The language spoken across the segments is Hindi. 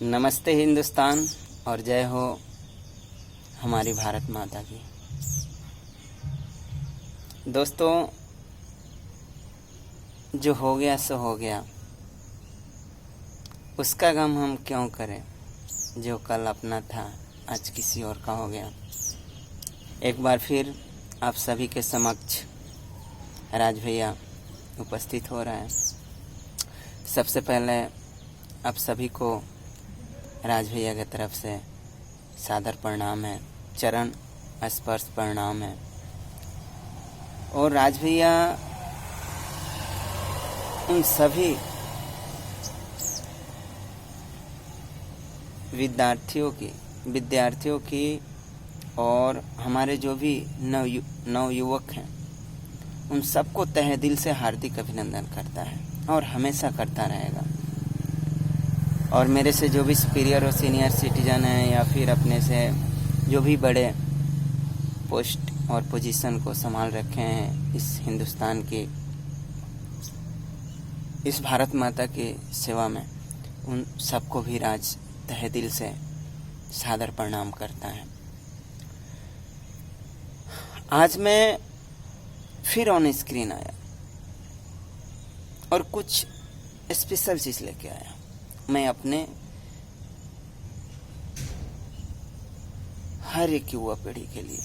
नमस्ते हिंदुस्तान और जय हो हमारी भारत माता की। दोस्तों, जो हो गया सो हो गया, उसका गम हम क्यों करें। जो कल अपना था आज किसी और का हो गया। एक बार फिर आप सभी के समक्ष राज भैया उपस्थित हो रहा है। सबसे पहले आप सभी को राज भैया की तरफ से सादर प्रणाम है, चरण स्पर्श प्रणाम है। और राज भैया उन सभी विद्यार्थियों की और हमारे जो भी नवयुवक हैं उन सबको तहे दिल से हार्दिक अभिनंदन करता है और हमेशा करता रहेगा। और मेरे से जो भी सुपीरियर और सीनियर सिटीजन हैं या फिर अपने से जो भी बड़े पोस्ट और पोजीशन को संभाल रखे हैं इस हिंदुस्तान की, इस भारत माता की सेवा में, उन सबको भी राज तहे दिल से सादर प्रणाम करता है। आज मैं फिर ऑन स्क्रीन आया और कुछ स्पेशल चीज़ लेके आया मैं अपने हर एक युवा पीढ़ी के लिए।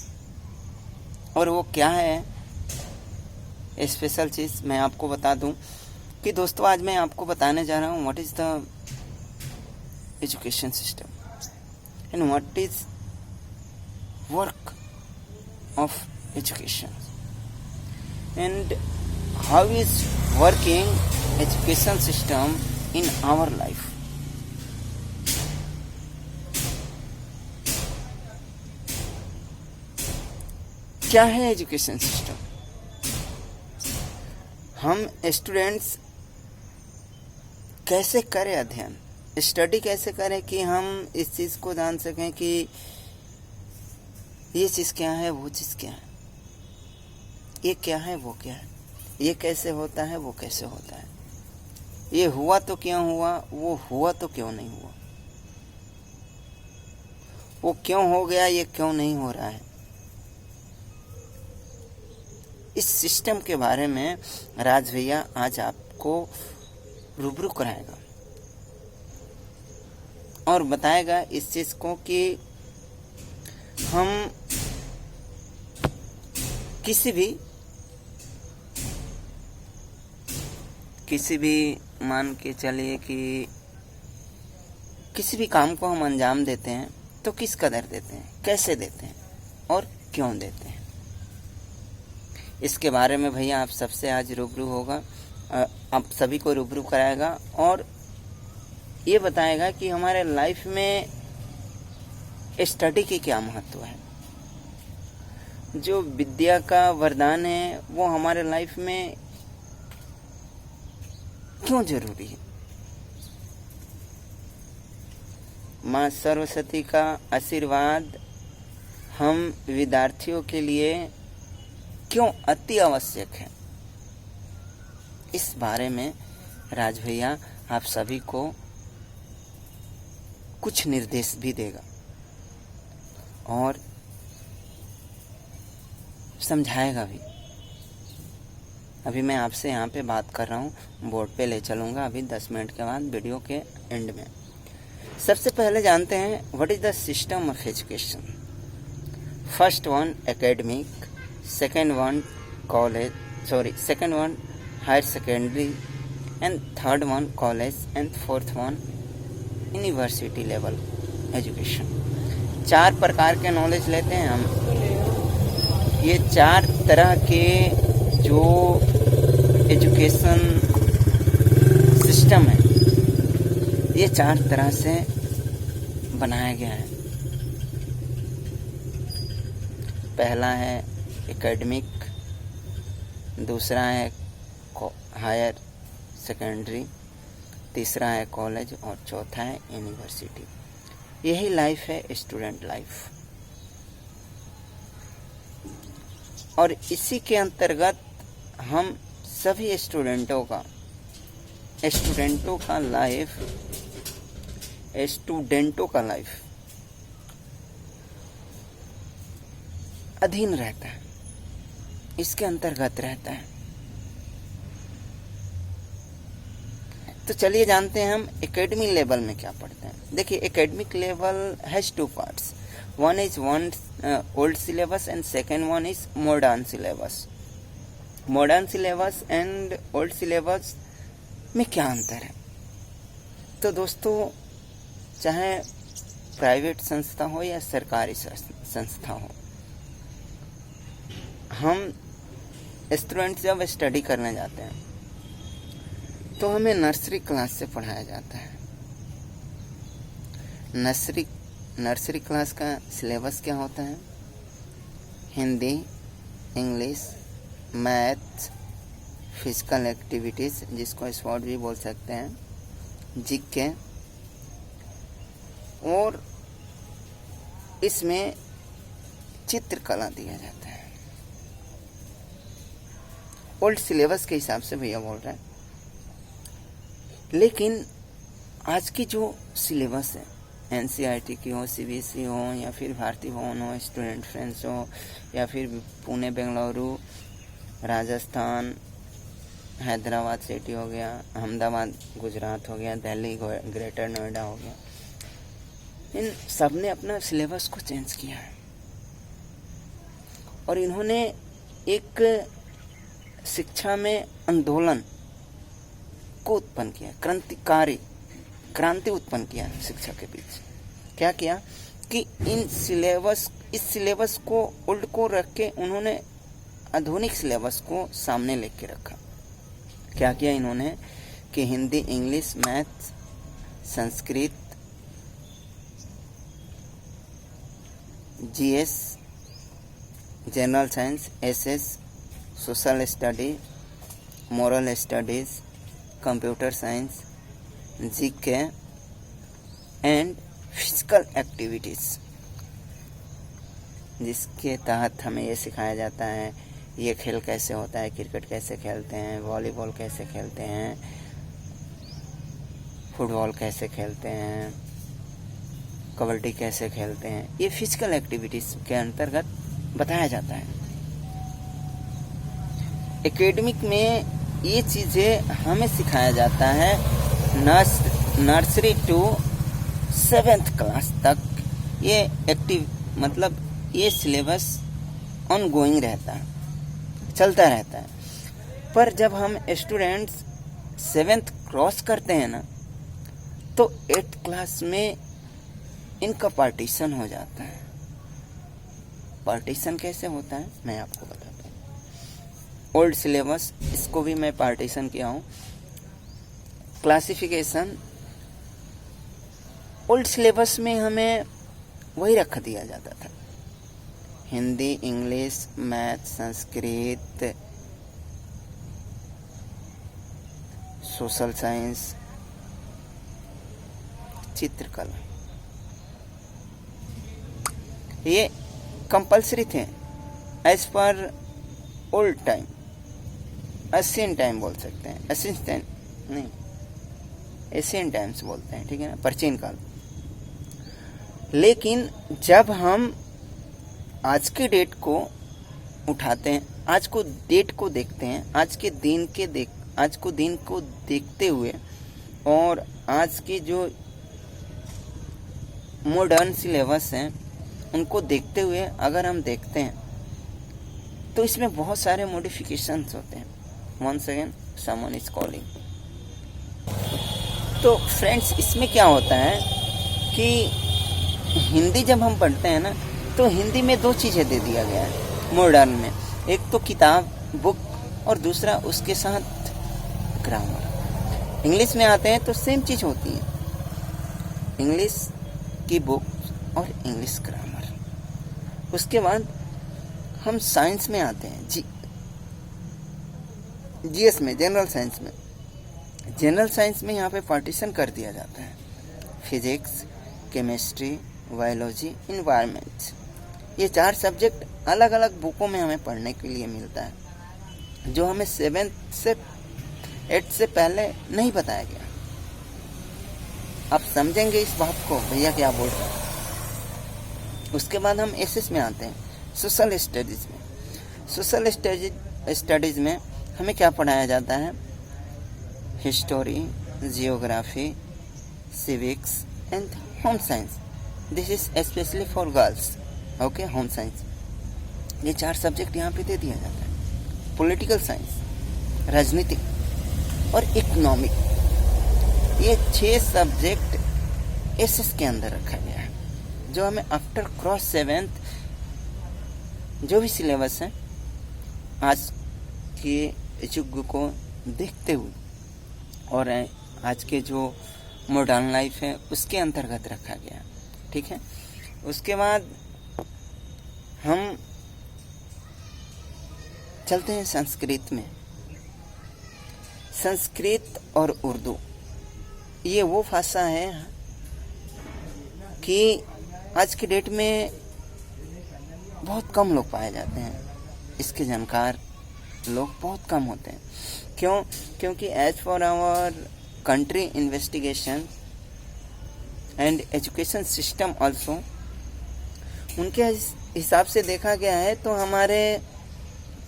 और वो क्या है स्पेशल चीज़, मैं आपको बता दूं कि दोस्तों आज मैं आपको बताने जा रहा हूँ what is the education system and what is work of education and how is working education system in our life. क्या है एजुकेशन सिस्टम? हम स्टूडेंट्स कैसे करें अध्ययन, स्टडी कैसे करें कि हम इस चीज़ को जान सकें कि ये चीज़ क्या है, वो चीज़ क्या है, ये क्या है, वो क्या है, ये कैसे होता है, वो कैसे होता है, ये हुआ तो क्यों हुआ, वो हुआ तो क्यों नहीं हुआ, वो क्यों हो गया, ये क्यों नहीं हो रहा है। इस सिस्टम के बारे में राज भैया आज आपको रूबरू कराएगा और बताएगा इस चीज को कि हम किसी भी मान के चलिए कि किसी भी काम को हम अंजाम देते हैं तो किस कदर देते हैं, कैसे देते हैं और क्यों देते हैं। इसके बारे में भैया आप सबसे आज रूबरू होगा, आप सभी को रूबरू कराएगा और ये बताएगा कि हमारे लाइफ में स्टडी की क्या महत्व है। जो विद्या का वरदान है वो हमारे लाइफ में क्यों जरूरी है। माँ सरस्वती का आशीर्वाद हम विद्यार्थियों के लिए क्यों अति आवश्यक है। इस बारे में राज भैया आप सभी को कुछ निर्देश भी देगा और समझाएगा भी। अभी मैं आपसे यहाँ पे बात कर रहा हूँ, बोर्ड पे ले चलूँगा अभी 10 मिनट के बाद वीडियो के एंड में। सबसे पहले जानते हैं what is the system of education. First one academic, second one higher secondary and third one college and fourth one university level education. 4 प्रकार के नॉलेज लेते हैं हम। ये 4 तरह के जो एजुकेशन सिस्टम है ये 4 तरह से बनाया गया है। पहला है एकेडमिक, दूसरा है हायर सेकेंडरी, तीसरा है कॉलेज और चौथा है यूनिवर्सिटी। यही लाइफ है स्टूडेंट लाइफ। और इसी के अंतर्गत हम सभी स्टूडेंटों का लाइफ स्टूडेंटों का लाइफ अधीन रहता है, इसके अंतर्गत रहता है। तो चलिए जानते हैं हम एकेडमिक लेवल में क्या पढ़ते हैं। देखिए, academic level has two parts, one is old syllabus and second one is modern syllabus. Modern syllabus and old syllabus में क्या अंतर है? तो दोस्तों, चाहे प्राइवेट संस्था हो या सरकारी संस्था हो, हम स्टूडेंट जब स्टडी करने जाते हैं तो हमें नर्सरी क्लास से पढ़ाया जाता है। नर्सरी क्लास का सिलेबस क्या होता है? Hindi, English, math, physical activities जिसको स्पोर्ट भी बोल सकते हैं, जीके, और इसमें चित्रकला दिया जाता है। ओल्ड सिलेबस के हिसाब से भैया बोल रहे हैं। लेकिन आज की जो सिलेबस है, एनसीईआरटी की हो, सीबीएसई हो, या फिर भारती भवन हो, स्टूडेंट फ्रेंड्स हो, या फिर पुणे, बेंगलुरु, राजस्थान, हैदराबाद सिटी हो गया, अहमदाबाद गुजरात हो गया, दिल्ली ग्रेटर नोएडा हो गया, इन सब ने अपना सिलेबस को चेंज किया है। और इन्होंने एक शिक्षा में आंदोलन को उत्पन्न किया, क्रांति उत्पन्न किया शिक्षा के बीच। क्या किया कि इस सिलेबस को उल्ट को रख के उन्होंने आधुनिक सिलेबस को सामने लेके रखा। क्या किया इन्होंने कि Hindi, English, math, Sanskrit, GS, general science, SS, social study, moral studies, computer science, GK and physical activities, जिसके तहत हमें ये सिखाया जाता है ये खेल कैसे होता है, क्रिकेट कैसे खेलते हैं, वॉलीबॉल कैसे खेलते हैं, फुटबॉल कैसे खेलते हैं, कबड्डी कैसे खेलते हैं। ये फिजिकल एक्टिविटीज़ के अंतर्गत बताया जाता है। एकेडमिक में ये चीज़ें हमें सिखाया जाता है नर्सरी टू 7th क्लास तक। ये ये सिलेबस ऑनगोइंग रहता है, चलता रहता है। पर जब हम स्टूडेंट्स 7th क्रॉस करते हैं ना, तो 8th क्लास में इनका पार्टीशन हो जाता है। पार्टीशन कैसे होता है मैं आपको बताता हूँ। ओल्ड सिलेबस, इसको भी मैं पार्टीशन किया हूँ। क्लासिफिकेशन, ओल्ड सिलेबस में हमें वही रख दिया जाता था, Hindi, English, math, Sanskrit, social science, चित्रकला, ये कंपल्सरी थे as per old time, Asian time बोल सकते हैं, एशियन टाइम्स बोलते हैं, ठीक है ना, प्राचीन काल। लेकिन जब हम आज के डेट को उठाते हैं, आज को डेट को देखते हैं, आज को दिन को देखते हुए, और आज की जो मॉडर्न सिलेबस हैं उनको देखते हुए अगर हम देखते हैं तो इसमें बहुत सारे मॉडिफिकेशंस होते हैं। Once again someone is calling. तो फ्रेंड्स, इसमें क्या होता है कि हिंदी जब हम पढ़ते हैं ना, तो हिंदी में 2 चीज़ें दे दिया गया है मॉडर्न में। एक तो किताब, बुक, और दूसरा उसके साथ ग्रामर। इंग्लिश में आते हैं तो सेम चीज़ होती है, इंग्लिश की बुक और इंग्लिश ग्रामर। उसके बाद हम साइंस में आते हैं, जीएस में, जनरल साइंस में यहाँ पे पार्टीशन कर दिया जाता है, फिजिक्स, केमिस्ट्री, बायोलॉजी, इन्वायरमेंट। ये 4 सब्जेक्ट अलग अलग बुकों में हमें पढ़ने के लिए मिलता है, जो हमें 7th से 8th से पहले नहीं बताया गया। आप समझेंगे इस बात को भैया क्या बोल रहे हैं। उसके बाद हम एसएस में आते हैं, सोशल स्टडीज़ में। सोशल स्टडीज़ में हमें क्या पढ़ाया जाता है? History, geography, civics and home science. This is specially for girls. Okay, home science, ये 4 सब्जेक्ट यहाँ पे दे दिया जाता है। पॉलिटिकल साइंस, राजनीतिक और इकोनॉमिक, ये 6 सब्जेक्ट एसएस के अंदर रखा गया है, जो हमें आफ्टर क्रॉस 7th जो भी सिलेबस है आज के युग को देखते हुए और आज के जो मॉडर्न लाइफ है उसके अंतर्गत रखा गया। ठीक है, उसके बाद हम चलते हैं संस्कृत में। संस्कृत और उर्दू ये वो भाषा है कि आज के डेट में बहुत कम लोग पाए जाते हैं, इसके जानकार लोग बहुत कम होते हैं। क्यों? क्योंकि as for our country investigation and education system also, उनके हिसाब से देखा गया है तो हमारे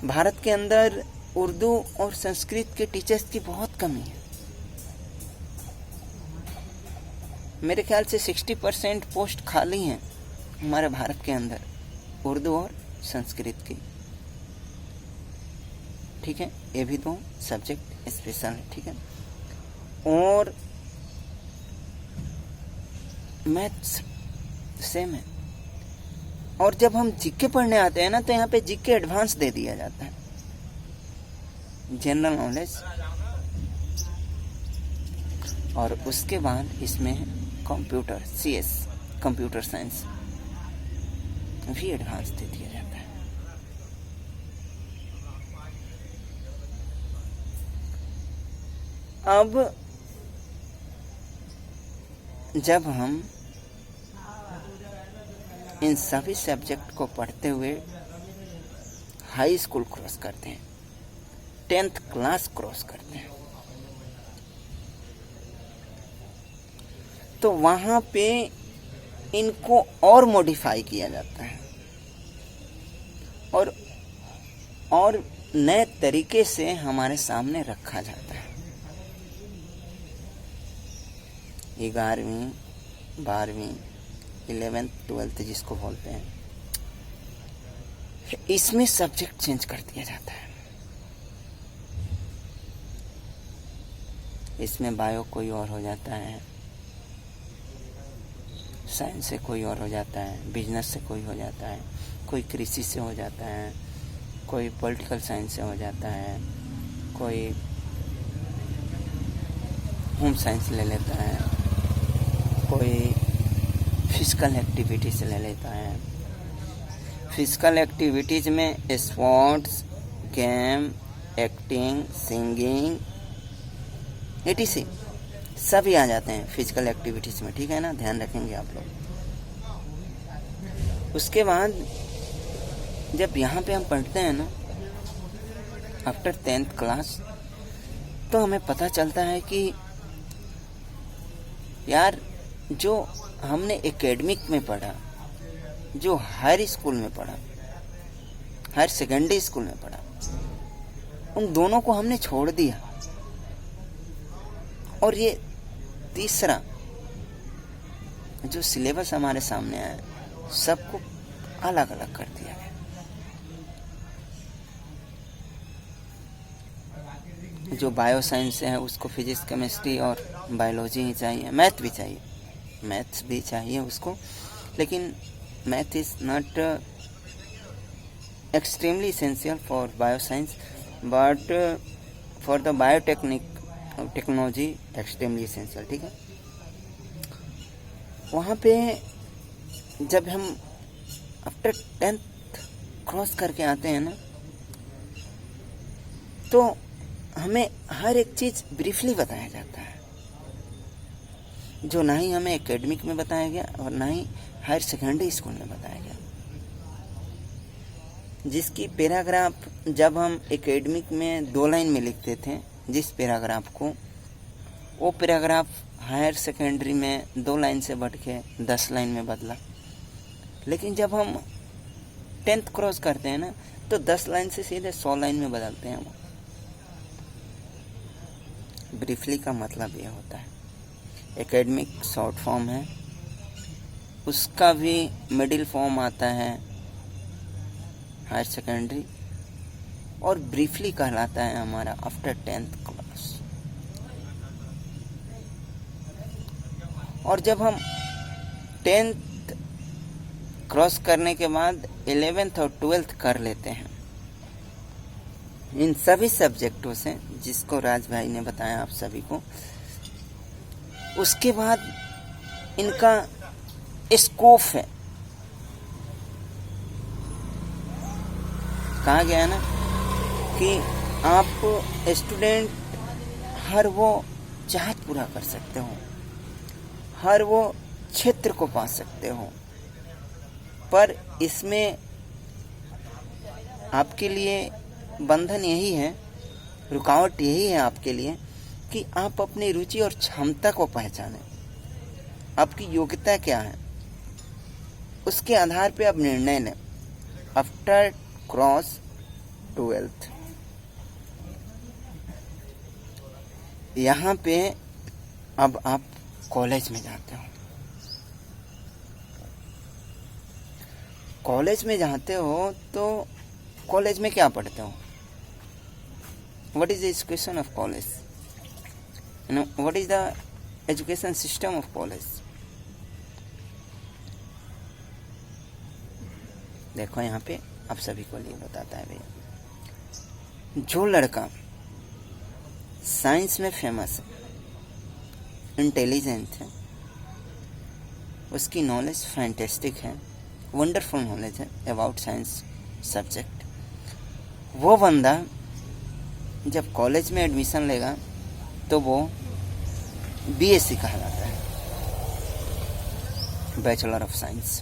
भारत के अंदर उर्दू और संस्कृत के टीचर्स की बहुत कमी है। मेरे ख्याल से 60% पोस्ट खाली हैं हमारे भारत के अंदर उर्दू और संस्कृत की। ठीक है, ये भी 2 सब्जेक्ट स्पेशल है। ठीक है, और मैथ्स सेम है। और जब हम जीके पढ़ने आते हैं ना तो यहाँ पे जीके एडवांस दे दिया जाता है, जनरल नॉलेज। और उसके बाद इसमें कंप्यूटर, सीएस, कंप्यूटर साइंस भी एडवांस दे दिया जाता है। अब जब हम इन सभी सब्जेक्ट को पढ़ते हुए हाई स्कूल क्रॉस करते हैं, 10th क्लास क्रॉस करते हैं, तो वहां पे इनको और मॉडिफाई किया जाता है और नए तरीके से हमारे सामने रखा जाता है। 11वीं, 12वीं, 11th, 12th जिसको बोलते हैं, इसमें सब्जेक्ट चेंज कर दिया जाता है। इसमें बायो कोई और हो जाता है, साइंस से कोई और हो जाता है, बिजनेस से कोई हो जाता है, कोई कृषि से हो जाता है, कोई पॉलिटिकल साइंस से हो जाता है, कोई होम साइंस ले लेता है, कोई फिजिकल एक्टिविटी से ले लेता है। फिजिकल एक्टिविटीज़ में sports, game, acting, singing, etc सभी आ जाते हैं फिजिकल एक्टिविटीज़ में। ठीक है ना, ध्यान रखेंगे आप लोग। उसके बाद जब यहाँ पे हम पढ़ते हैं ना आफ्टर 10th क्लास, तो हमें पता चलता है कि यार जो हमने एकेडमिक में पढ़ा, जो हायर स्कूल में पढ़ा, हायर सेकेंडरी स्कूल में पढ़ा, उन दोनों को हमने छोड़ दिया और ये तीसरा जो सिलेबस हमारे सामने आया सबको अलग अलग कर दिया गया। जो बायो साइंस है उसको फिजिक्स, केमिस्ट्री और बायोलॉजी ही चाहिए, मैथ भी चाहिए उसको, लेकिन math is not extremely essential for bio science but for the biotechnology extremely essential. ठीक है, वहाँ पे जब हम आफ्टर 10th क्रॉस करके आते हैं ना, तो हमें हर एक चीज़ ब्रीफली बताया जाता है, जो ना ही हमें एकेडमिक में बताया गया और ना ही हायर सेकेंडरी स्कूल में बताया गया। जिसकी पैराग्राफ जब हम एकेडमिक में 2 लाइन में लिखते थे, जिस पैराग्राफ को वो पैराग्राफ हायर सेकेंडरी में 2 लाइन से बढ़ के 10 लाइन में बदला। लेकिन जब हम 10th क्रॉस करते हैं ना, तो 10 लाइन से सीधे 100 लाइन में बदलते हैं हम। ब्रीफली का मतलब ये होता है। एकेडमिक शॉर्ट फॉर्म है, उसका भी मिडिल फॉर्म आता है हायर सेकेंडरी, और ब्रीफली कहलाता है हमारा आफ्टर 10th क्लास। और जब हम 10th क्रॉस करने के बाद 11th और 12th कर लेते हैं इन सभी सब्जेक्टों से, जिसको राज भाई ने बताया आप सभी को, उसके बाद इनका स्कोप है। कहा गया ना कि आप स्टूडेंट हर वो चाहत पूरा कर सकते हो, हर वो क्षेत्र को पा सकते हो, पर इसमें आपके लिए बंधन यही है, रुकावट यही है आपके लिए कि आप अपनी रुचि और क्षमता को पहचानें। आपकी योग्यता क्या है, उसके आधार पे आप निर्णय लें। आफ्टर क्रॉस 12th यहाँ पे अब आप कॉलेज में जाते हो। कॉलेज में जाते हो तो कॉलेज में क्या पढ़ते हो? What is the education of college? What is the education system of college? देखो यहाँ पे आप सभी को लिए बताता है भैया। जो लड़का साइंस में फेमस है, इंटेलिजेंट है, उसकी नॉलेज फैंटेस्टिक है, वंडरफुल नॉलेज है अबाउट साइंस सब्जेक्ट, वो बंदा जब कॉलेज में एडमिशन लेगा तो वो बीएससी कहलाता है, बैचलर ऑफ साइंस।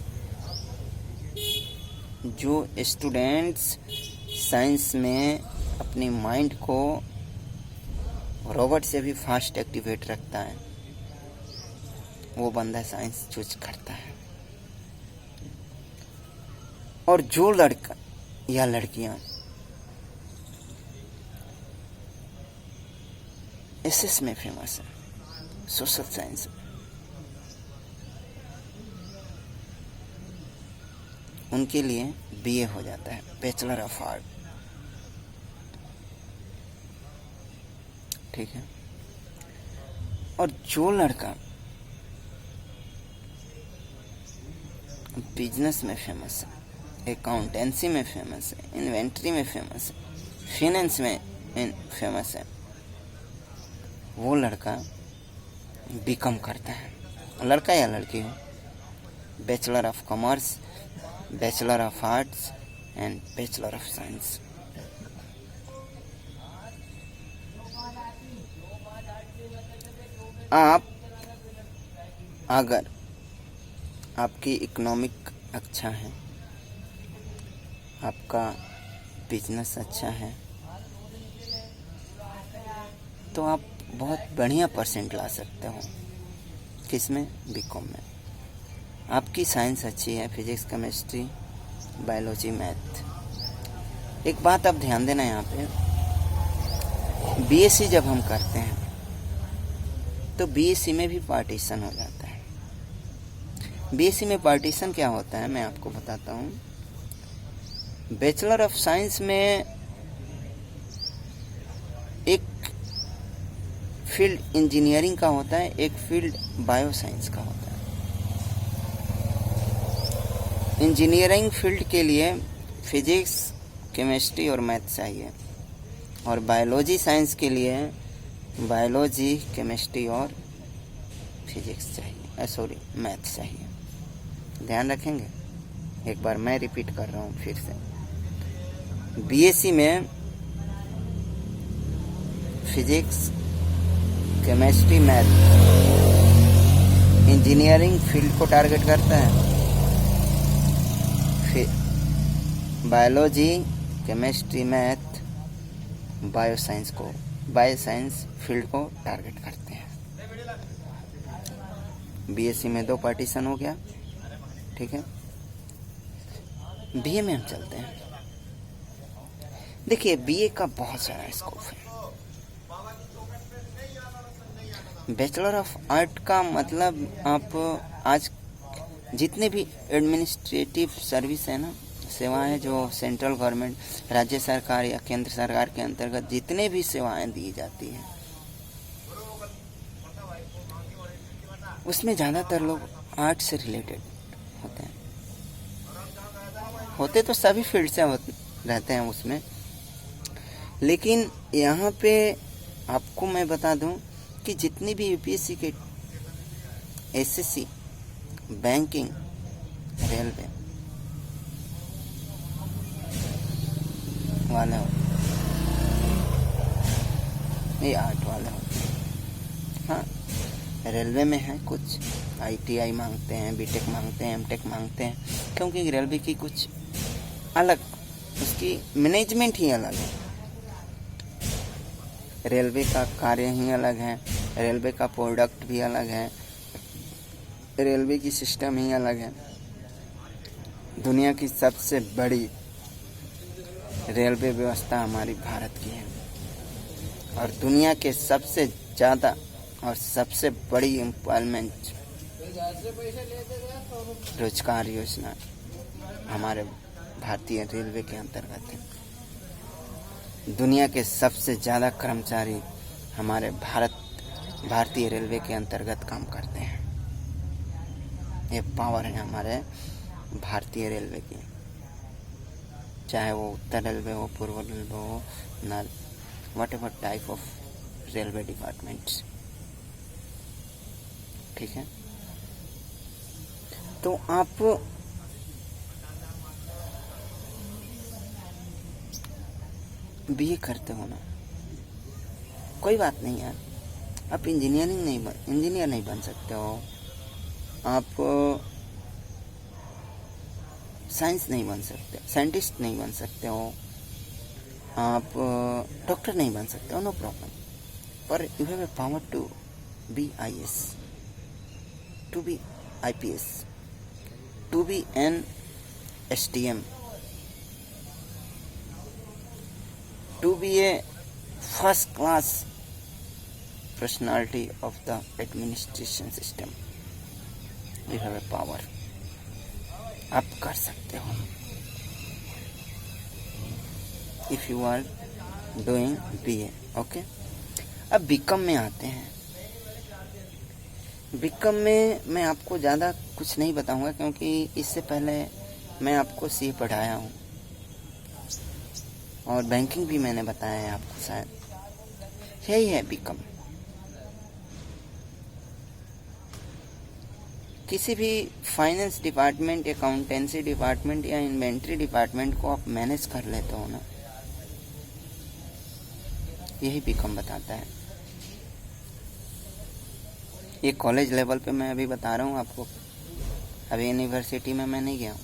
जो स्टूडेंट्स साइंस में अपनी माइंड को रोबोट से भी फास्ट एक्टिवेट रखता है, वो बंदा साइंस चूज करता है। और जो लड़का या लड़कियां एसएस में फेमस है, सोशल साइंस, उनके लिए बीए हो जाता है, बैचलर ऑफ आर्ट। ठीक है। और जो लड़का बिजनेस में फेमस है, अकाउंटेंसी में फेमस है, इन्वेंट्री में फेमस है, फाइनेंस में फेमस है, वो लड़का बीकॉम करता है, लड़का या लड़की हो, bachelor of commerce, bachelor of arts and bachelor of science. आप अगर आपकी इकोनॉमिक अच्छा है, आपका बिजनेस अच्छा है, तो आप बहुत बढ़िया परसेंट ला सकते हो। किसमें? बीकॉम में। आपकी साइंस अच्छी है, फिजिक्स, केमिस्ट्री, बायोलॉजी, मैथ। एक बात आप ध्यान देना यहाँ पे, बीएससी जब हम करते हैं तो बीएससी में भी पार्टीशन हो जाता है। बीएससी में पार्टीशन क्या होता है मैं आपको बताता हूँ। बैचलर ऑफ साइंस में एक फील्ड इंजीनियरिंग का होता है, एक फील्ड बायो साइंस का होता है। इंजीनियरिंग फील्ड के लिए फिजिक्स, केमिस्ट्री और मैथ चाहिए, और बायोलॉजी साइंस के लिए बायोलॉजी, केमिस्ट्री और फिजिक्स चाहिए, सॉरी मैथ चाहिए। ध्यान रखेंगे, एक बार मैं रिपीट कर रहा हूँ फिर से। बीएससी में physics, chemistry, math engineering field को टारगेट करता है, फिर biology, chemistry, math bio science field को टारगेट करते हैं। बीएससी में 2 पार्टीशन हो गया, ठीक है। बीए में हम चलते हैं। देखिए बीए का बहुत सारा स्कोप है। बैचलर ऑफ आर्ट का मतलब आप आज जितने भी एडमिनिस्ट्रेटिव सर्विस है ना, सेवाएं जो सेंट्रल गवर्नमेंट, राज्य सरकार या केंद्र सरकार के अंतर्गत जितने भी सेवाएं दी जाती हैं, उसमें ज़्यादातर लोग आर्ट से रिलेटेड होते हैं। होते तो सभी फील्ड से रहते हैं उसमें, लेकिन यहाँ पे आपको मैं बता दूं कि जितनी भी यूपीएससी के, एसएससी, बैंकिंग, रेलवे वाले हो, ये आर्ट वाले हो। हाँ, रेलवे में है कुछ आईटीआई मांगते हैं, बीटेक मांगते हैं, एमटेक मांगते हैं, क्योंकि रेलवे की कुछ अलग, उसकी मैनेजमेंट ही अलग है। रेलवे का कार्य ही अलग है, रेलवे का प्रोडक्ट भी अलग है, रेलवे की सिस्टम ही अलग है। दुनिया की सबसे बड़ी रेलवे व्यवस्था हमारी भारत की है, और दुनिया के सबसे ज़्यादा और सबसे बड़ी एम्प्लॉयमेंट, रोजगार योजना हमारे भारतीय रेलवे के अंतर्गत है। दुनिया के सबसे ज़्यादा कर्मचारी हमारे भारतीय रेलवे के अंतर्गत काम करते हैं। ये पावर है हमारे भारतीय रेलवे की, चाहे वो उत्तर रेलवे हो, पूर्व रेलवे हो, what ever type of railway departments, ठीक है। तो आप बीए करते हो ना, कोई बात नहीं यार, आप इंजीनियर नहीं बन सकते हो, आप साइंस नहीं बन सकते, साइंटिस्ट नहीं बन सकते हो, आप डॉक्टर नहीं बन सकते हो, नो प्रॉब्लम, पर you have a power to be IAS, to be IPS, to be an STM, to be a first class personality of the administration system. You have a power. आप कर सकते हो if you are doing BA, okay? अब बीकॉम में आते हैं। बीकॉम में मैं आपको ज़्यादा कुछ नहीं बताऊंगा, क्योंकि इससे पहले मैं आपको CA पढ़ाया हूँ, और बैंकिंग भी मैंने बताया है आपको, शायद यही है बीकॉम। किसी भी फाइनेंस डिपार्टमेंट, अकाउंटेंसी डिपार्टमेंट या इन्वेंट्री डिपार्टमेंट को आप मैनेज कर लेते हो ना, यही बीकॉम बताता है। ये कॉलेज लेवल पे मैं अभी बता रहा हूँ आपको, अभी यूनिवर्सिटी में मैं नहीं गया हूँ।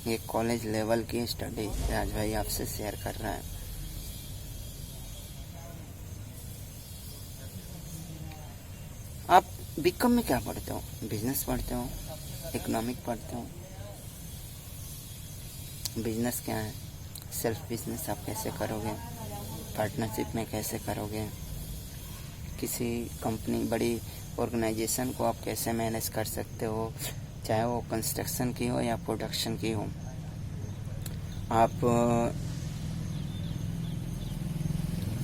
ये कॉलेज लेवल की स्टडी राज भाई आपसे शेयर कर रहा है। आप बीकॉम में क्या पढ़ते हो? बिजनेस पढ़ते हो, इकोनॉमिक पढ़ते हो। बिजनेस क्या है? सेल्फ बिजनेस आप कैसे करोगे, पार्टनरशिप में कैसे करोगे, किसी कंपनी, बड़ी ऑर्गेनाइजेशन को आप कैसे मैनेज कर सकते हो, चाहे वो कंस्ट्रक्शन की हो या प्रोडक्शन की हो। आप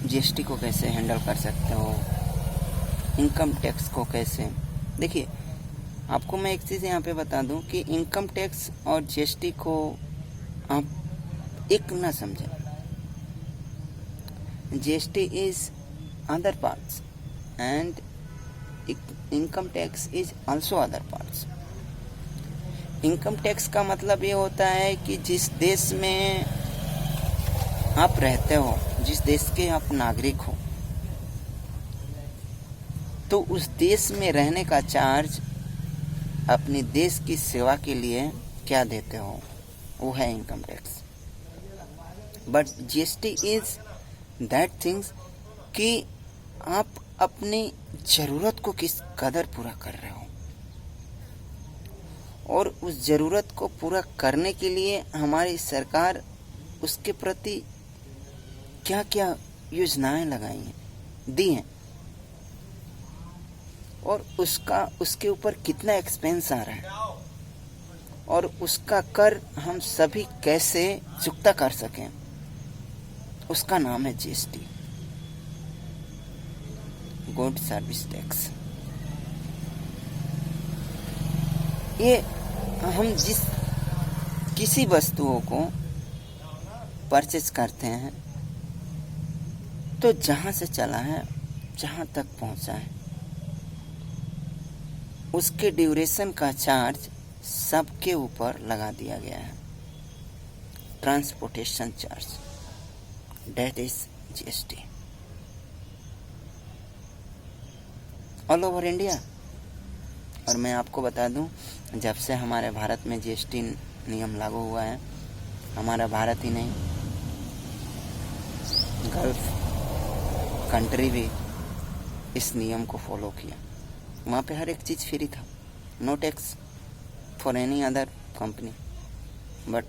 GST को कैसे हैंडल कर सकते हो, इनकम टैक्स को कैसे। देखिए आपको मैं एक चीज़ यहाँ पे बता दूं कि इनकम टैक्स और GST को आप एक ना समझें। GST is other parts and income tax is also other parts. Income tax का मतलब ये होता है कि जिस देश में आप रहते हो, जिस देश के आप नागरिक हो, तो उस देश में रहने का चार्ज अपने देश की सेवा के लिए क्या देते हो, वो है income tax. But GST is that things कि आप अपनी ज़रूरत को किस कदर पूरा कर रहे हो, और उस ज़रूरत को पूरा करने के लिए हमारी सरकार उसके प्रति क्या क्या योजनाएं लगाई हैं, दी हैं, और उसके ऊपर कितना एक्सपेंस आ रहा है, और उसका कर हम सभी कैसे चुकता कर सकें, उसका नाम है जीएसटी, गुड सर्विस टैक्स। ये हम किसी वस्तुओं को परचेज करते हैं तो जहाँ से चला है, जहाँ तक पहुँचा है, उसके ड्यूरेशन का चार्ज सबके ऊपर लगा दिया गया है, transportation charge, that is GST, all over India. और मैं आपको बता दूं, जब से हमारे भारत में जीएसटी नियम लागू हुआ है, हमारा भारत ही नहीं, गल्फ कंट्री भी इस नियम को फॉलो किया। वहाँ पे हर एक चीज़ फ्री था, no tax for any other company. But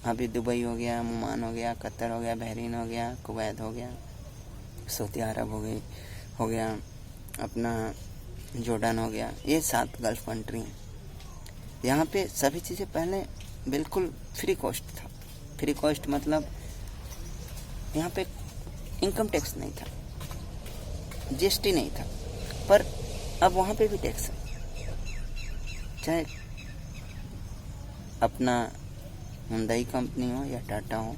अभी दुबई हो गया, ओमान हो गया, कतर हो गया, बहरीन हो गया, कुवैत हो गया, सऊदी अरब हो गया, अपना जॉर्डन हो गया, ये 7 गल्फ कंट्री हैं। यहाँ पे सभी चीज़ें पहले बिल्कुल फ्री कॉस्ट था। फ्री कॉस्ट मतलब यहाँ पे इनकम टैक्स नहीं था, जीएसटी नहीं था, पर अब वहाँ पे भी टैक्स है। चाहे अपना हुंडई कंपनी हो या टाटा हो,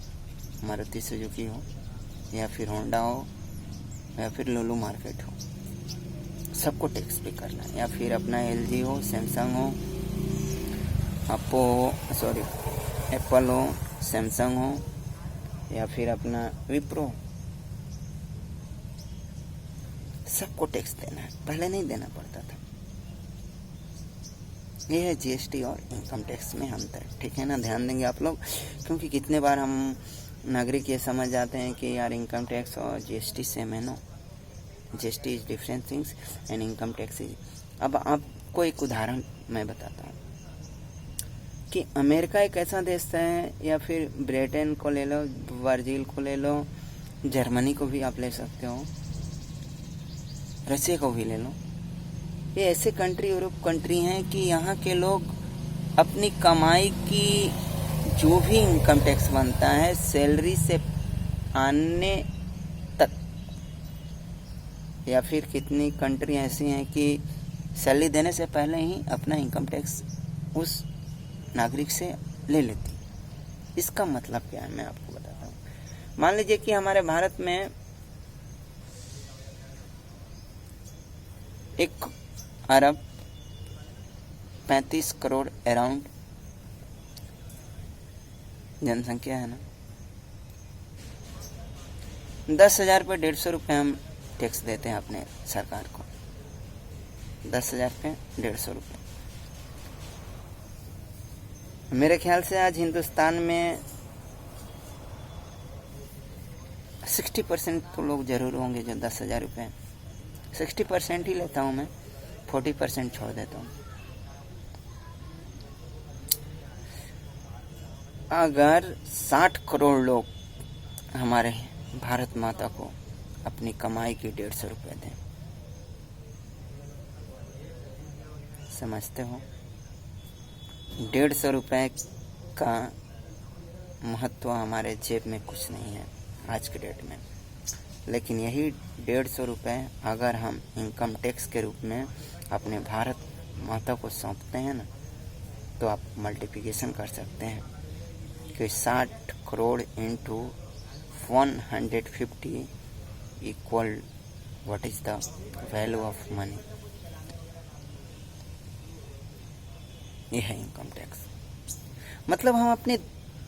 मारुति सुजुकी हो, या फिर होंडा हो, या फिर लुलु मार्केट हो, सबको टैक्स पे करना है। या फिर अपना एलजी हो, सैमसंग हो, एप्पल हो, सैमसंग हो, या फिर अपना विप्रो, सबको टैक्स देना है। पहले नहीं देना पड़ता था। ये है जीएसटी और इनकम टैक्स में अंतर, ठीक है ना। ध्यान देंगे आप लोग, क्योंकि कितने बार हम नागरिक ये समझ जाते हैं कि यार इनकम टैक्स और जीएसटी सेम है। No, GST is different things and income tax is. अब आपको एक उदाहरण मैं बताता हूँ कि अमेरिका एक ऐसा देश है, या फिर ब्रिटेन को ले लो, ब्राज़ील को ले लो, जर्मनी को भी आप ले सकते हो, रशिया को भी ले लो। ये ऐसे कंट्री, यूरोप कंट्री हैं कि यहाँ के लोग अपनी कमाई की जो भी इनकम टैक्स बनता है सैलरी से आने तक, या फिर कितनी कंट्री ऐसी हैं कि सैलरी देने से पहले ही अपना इनकम टैक्स उस नागरिक से ले लेती। इसका मतलब क्या है मैं आपको बताता हूँ। मान लीजिए कि हमारे भारत में 1 अरब 35 करोड़ अराउंड जनसंख्या है ना। 10,000 पे 150 रुपये हम टैक्स देते हैं अपने सरकार को। 10,000 पे 150 रुपये। मेरे ख्याल से आज हिंदुस्तान में 60% तो लोग जरूर होंगे जो 10,000 रुपये, 60% ही लेता हूँ मैं, 40% छोड़ देता हूँ। अगर 60 करोड़ लोग हमारे भारत माता को अपनी कमाई की 150 रुपये दें, समझते हो 150 रुपये का महत्व हमारे जेब में कुछ नहीं है आज के डेट में। लेकिन यही 150 रुपये अगर हम इनकम टैक्स के रूप में अपने भारत माता को सौंपते हैं ना, तो आप मल्टीप्लिकेशन कर सकते हैं कि 60 crore into 150 equal what is the value of money. ये है इनकम टैक्स। मतलब हम अपने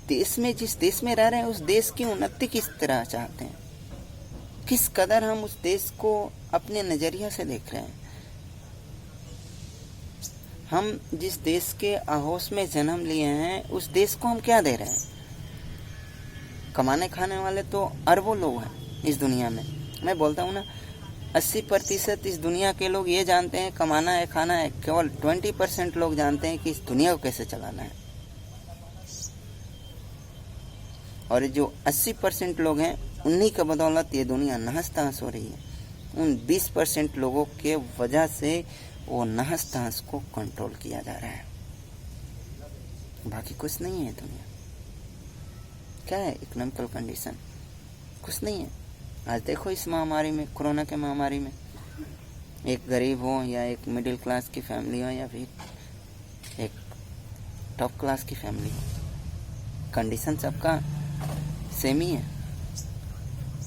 देश में, जिस देश में रह रहे हैं, उस देश की उन्नति किस तरह चाहते हैं, किस कदर हम उस देश को अपने नजरिया से देख रहे हैं। हम जिस देश के आहोस में जन्म लिए हैं, उस देश को हम क्या दे रहे हैं। कमाने खाने वाले तो अरबों लोग हैं इस दुनिया में, मैं बोलता हूँ ना, 80% इस दुनिया के लोग ये जानते हैं कमाना है, खाना है। केवल 20% लोग जानते हैं कि इस दुनिया को कैसे चलाना है। और जो 80% लोग हैं, उन्हीं के बदौलत ये दुनिया नहस तहस हो रही है। उन 20% लोगों के वजह से वो नहस तहस को कंट्रोल किया जा रहा है। बाकी कुछ नहीं है दुनिया। क्या है? इकोनॉमिकल कंडीशन, कुछ नहीं है। आज देखो इस महामारी में, कोरोना के महामारी में, एक गरीब हो या एक मिडिल क्लास की फैमिली हो या फिर एक टॉप क्लास की फैमिली हो, कंडीशन सबका सेम ही है।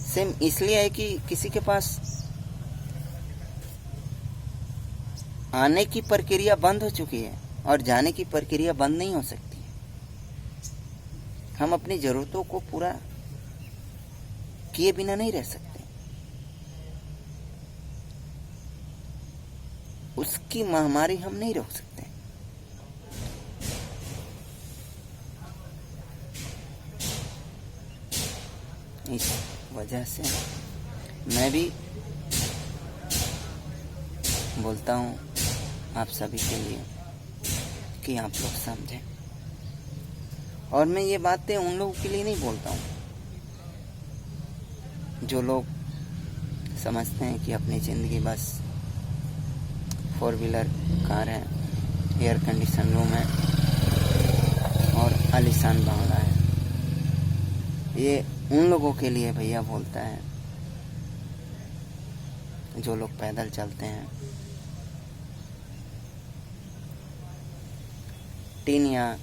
सेम इसलिए है कि किसी के पास आने की प्रक्रिया बंद हो चुकी है और जाने की प्रक्रिया बंद नहीं हो सकती। हम अपनी जरूरतों को पूरा किए बिना नहीं रह सकते। उसकी महामारी हम नहीं रोक सकते। इस वजह से मैं भी बोलता हूँ आप सभी के लिए कि आप लोग समझें। और मैं ये बातें उन लोगों के लिए नहीं बोलता हूँ जो लोग समझते हैं कि अपनी ज़िंदगी बस 4 व्हीलर कार है, एयर कंडीशन रूम है और आलीशान बंगला है। ये उन लोगों के लिए भैया बोलता है जो लोग पैदल चलते हैं, टीन या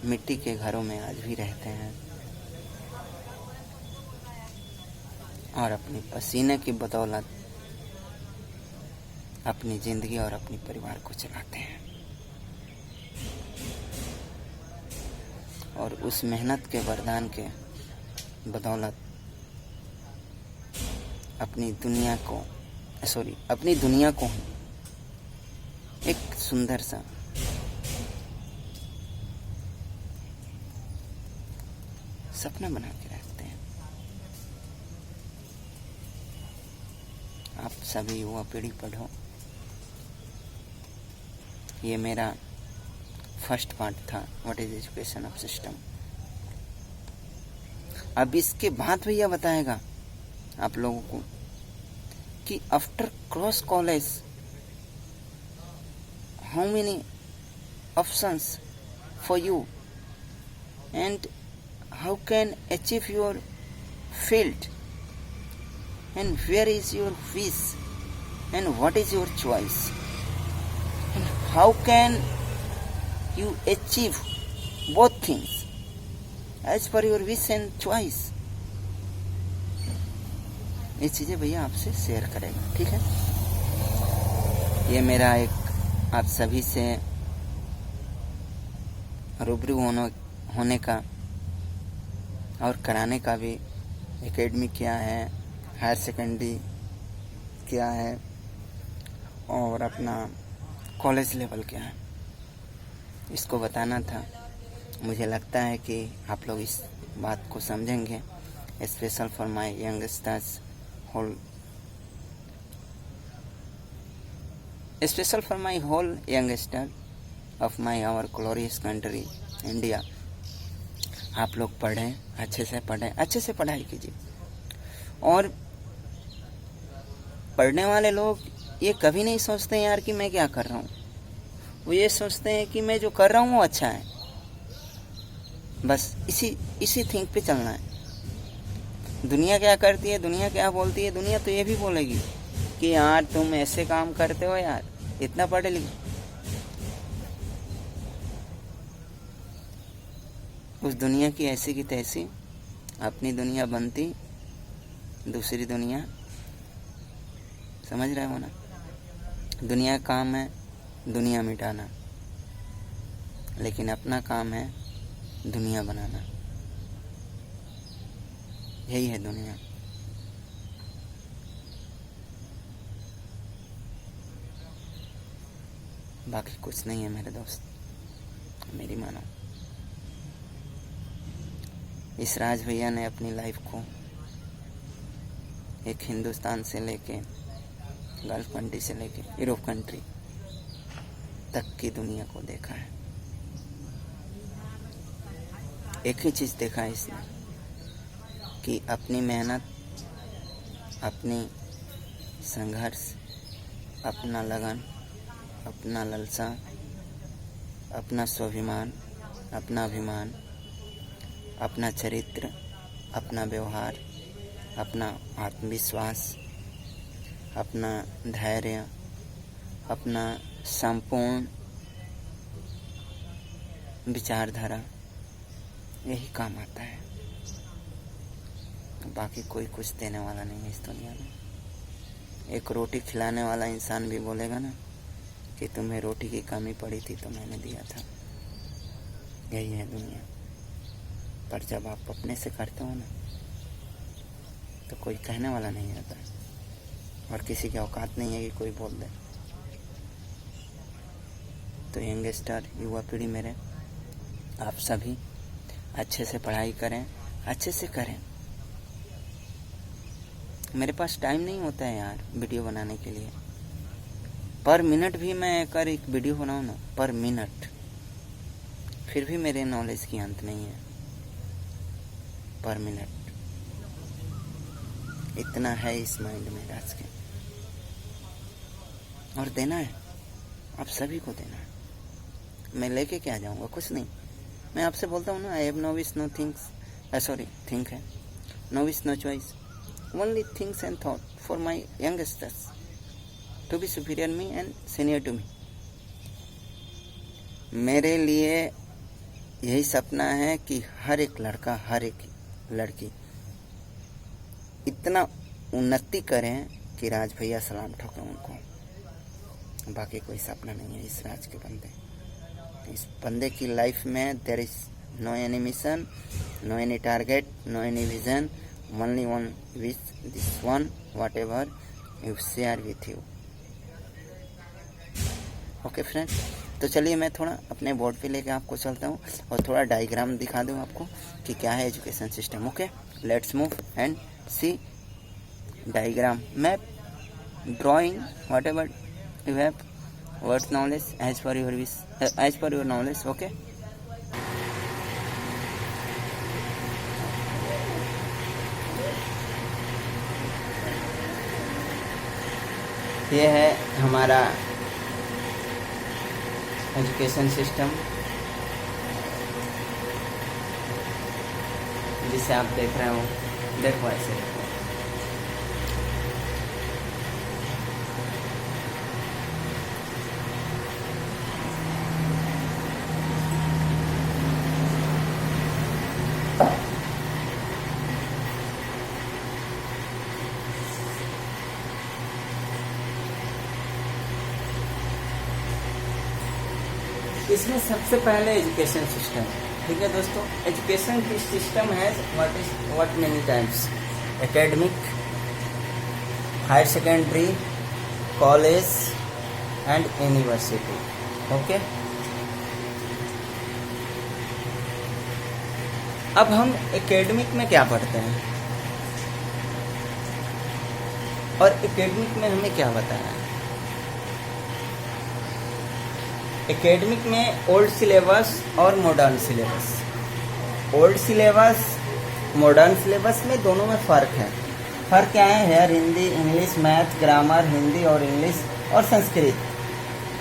मिट्टी के घरों में आज भी रहते हैं और अपने पसीने की बदौलत अपनी जिंदगी और अपने परिवार को चलाते हैं। और उस मेहनत के वरदान के बदौलत अपनी दुनिया को एक सुंदर सा सपना बना के रखते हैं। आप सभी युवा पीढ़ी पढ़ो। ये मेरा फर्स्ट पार्ट था, what is education of system. अब इसके बाद भैया बताएगा आप लोगों को कि after cross college how many options for you and how can achieve your field and where is your wish and what is your choice and how can you achieve both things as per your wish and choice। ये चीजें भैया आपसे शेयर करेगा, ठीक है। ये मेरा एक आप सभी से रूबरू होने का और कराने का भी, एकेडमी क्या है, हायर सेकेंडरी क्या है और अपना कॉलेज लेवल क्या है, इसको बताना था। मुझे लगता है कि आप लोग इस बात को समझेंगे। Special for my youngsters whole youngster of my our glorious country India. आप लोग पढ़ें, अच्छे से पढ़ें, अच्छे से पढ़ाई कीजिए। और पढ़ने वाले लोग ये कभी नहीं सोचते हैं यार कि मैं क्या कर रहा हूँ। वो ये सोचते हैं कि मैं जो कर रहा हूँ वो अच्छा है। बस इसी थिंक पे चलना है। दुनिया क्या करती है, दुनिया क्या बोलती है, दुनिया तो ये भी बोलेगी कि यार तुम ऐसे काम करते हो, यार इतना पढ़े लिखे। उस दुनिया की ऐसी की तैसी अपनी दुनिया बनती, दूसरी दुनिया, समझ रहे हो ना। दुनिया का काम है दुनिया मिटाना, लेकिन अपना काम है दुनिया बनाना। यही है दुनिया। बाकी कुछ नहीं है मेरे दोस्त, मेरी मानो। इस राज भैया ने अपनी लाइफ को एक हिंदुस्तान से लेके गल्फ कंट्री से लेके यूरोप कंट्री तक की दुनिया को देखा है। एक ही चीज़ देखा है इसने कि अपनी मेहनत, अपनी संघर्ष, अपना लगन, अपना लालसा, अपना स्वाभिमान, अपना अभिमान, अपना चरित्र, अपना व्यवहार, अपना आत्मविश्वास, अपना धैर्य, अपना संपूर्ण विचारधारा, यही काम आता है। बाकी कोई कुछ देने वाला नहीं है इस दुनिया में। एक रोटी खिलाने वाला इंसान भी बोलेगा ना कि तुम्हें रोटी की कमी पड़ी थी तो मैंने दिया था। यही है दुनिया। पर जब आप अपने से करते हो ना तो कोई कहने वाला नहीं रहता और किसी की औकात नहीं है कि कोई बोल दे। तो यंगस्टर, युवा पीढ़ी मेरे, आप सभी अच्छे से पढ़ाई करें, अच्छे से करें। मेरे पास टाइम नहीं होता है यार वीडियो बनाने के लिए। पर मिनट भी मैं अगर एक वीडियो बनाऊँ ना, पर मिनट, फिर भी मेरे नॉलेज की अंत नहीं है। पर मिनट इतना है इस माइंड में आज के, और देना है, आप सभी को देना है। मैं लेके क्या जाऊंगा? कुछ नहीं। मैं आपसे बोलता हूँ ना, I have no wish no things, sorry think है, no wish no choice, only things and thought for my youngsters to be superior me and senior to me. मेरे लिए यही सपना है कि हर एक लड़का, हर एक लड़की इतना उन्नति करें कि राज भैया सलाम ठोकें उनको। बाकी कोई सपना नहीं है इस राज के बंदे। इस बंदे की लाइफ में there is no any mission, no any target, no any vision, only one wish, this one whatever you share with you. Okay friends, तो चलिए मैं थोड़ा अपने बोर्ड पे लेके आपको चलता हूँ और थोड़ा डायग्राम दिखा दूँ आपको कि क्या है education system. Okay, let's move and see diagram, map, drawing, whatever you have, words knowledge as per your wish, as per your knowledge. Okay, ये है हमारा एजुकेशन सिस्टम जिसे आप देख रहे हो। देखो ऐसे देखो, इसमें सबसे पहले एजुकेशन सिस्टम। ठीक है दोस्तों, एजुकेशन सिस्टम है what many types: academic, higher secondary, college and university. Okay, अब हम एकेडमिक में क्या पढ़ते हैं और एकेडमिक में हमें क्या बताया? एकेडमिक में ओल्ड सिलेबस और modern syllabus. Old syllabus, modern syllabus में दोनों में फ़र्क है। फ़र्क क्या है? Here Hindi, English, math, grammar, Hindi और इंग्लिश और संस्कृत।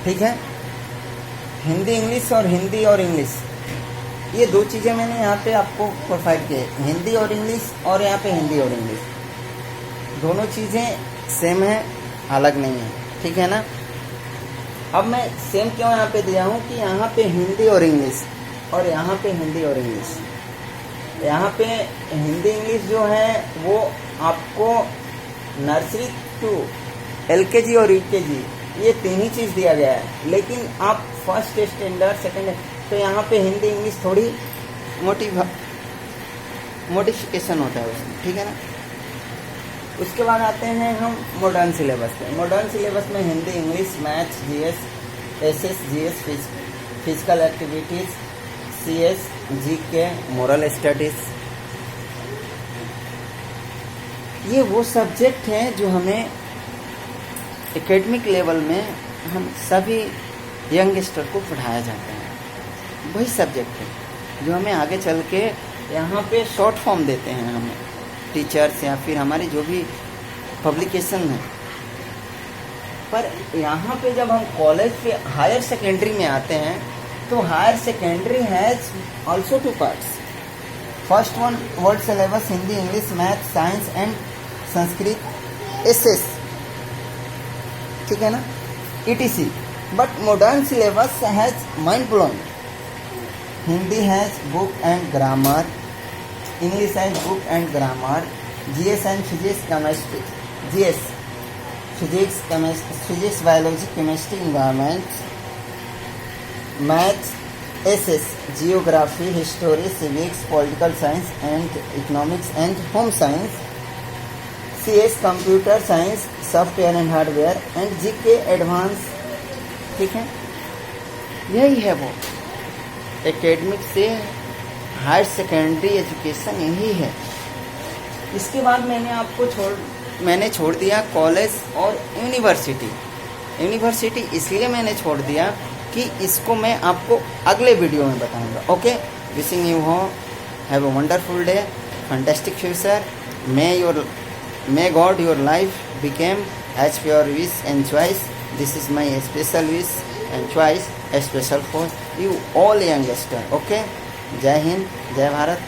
ठीक है, हिंदी इंग्लिश और हिंदी और इंग्लिश, ये दो चीज़ें मैंने यहाँ पे आपको प्रोवाइड किए, हिंदी और इंग्लिश, और यहाँ पे हिंदी और इंग्लिश। दोनों चीज़ें सेम है, अलग नहीं है। ठीक है ना? अब मैं सेम क्यों यहाँ पे दिया हूँ कि यहाँ पे हिंदी और इंग्लिश और यहाँ पे हिंदी और इंग्लिश। यहाँ पे हिंदी इंग्लिश जो है वो आपको नर्सरी टू LKG और UKG ये तीन ही चीज़ दिया गया है, लेकिन आप फर्स्ट स्टैंडर्ड, सेकेंड, तो यहाँ पे हिंदी इंग्लिश थोड़ी मोडिफिकेशन होता है उसमें। ठीक है ना? उसके बाद आते हैं हम मॉडर्न सिलेबस पे। मॉडर्न सिलेबस में Hindi, English, maths, GS, SS, GS, physical activities, CS, GK, moral studies, ये वो सब्जेक्ट हैं जो हमें एकेडमिक लेवल में हम सभी यंगस्टर को पढ़ाया जाता है। वही सब्जेक्ट है जो हमें आगे चल के यहाँ पे शॉर्ट फॉर्म देते हैं हमें टीचर्स या फिर हमारी जो भी पब्लिकेशन है। पर यहाँ पे जब हम कॉलेज पे हायर सेकेंडरी में आते हैं तो higher secondary has also 2 parts. First one world syllabus Hindi, English, math, science and Sanskrit SS, ठीक है ना, ETC। But modern syllabus has mind blowing. Hindi has book and grammar, English and book and grammar, GS and physics, chemistry, GS, physics, chemistry, physics, biology, chemistry, environment, maths, SS, geography, history, civics, political science and economics and home science, CS, computer science, software and hardware and GK advance, ठीक है। यही है वो एकेडमिक से हायर सेकेंडरी एजुकेशन यही है। इसके बाद मैंने छोड़ दिया कॉलेज और यूनिवर्सिटी इसलिए मैंने छोड़ दिया कि इसको मैं आपको अगले वीडियो में बताऊंगा। Okay, wishing you have a wonderful day, fantastic future, may God your life became as per your wish and choice. This is my special wish and choice, special for you all youngster. Okay, जय हिंद, जय भारत।